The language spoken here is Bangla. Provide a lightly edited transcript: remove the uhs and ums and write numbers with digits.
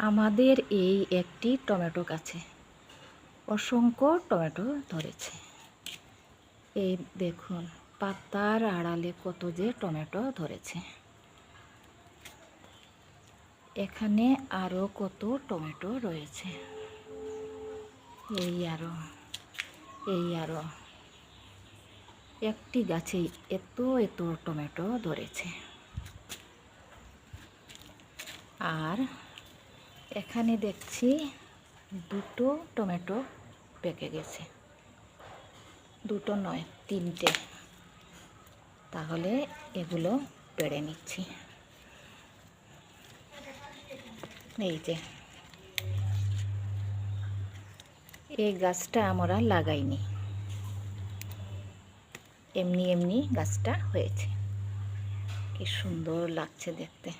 আমাদের এই একটি টমেটো গাছে অসংখ্য টমেটো ধরেছে। এই দেখুন পাতার আড়ালে কত যে টমেটো ধরেছে। এখানে আরো কত টমেটো রয়েছে। এই আরো একটি গাছেই এত এত টমেটো ধরেছে। আর এখানে দেখছি দুটো টমেটো পেকে গেছে, দুটো নয় তিনটে। তাহলে এগুলো পেড়ে নিচ্ছি। এই যে এই গাছটা আমরা লাগাইনি, এমনি এমনি গাছটা হয়েছে। কি সুন্দর লাগছে দেখতে।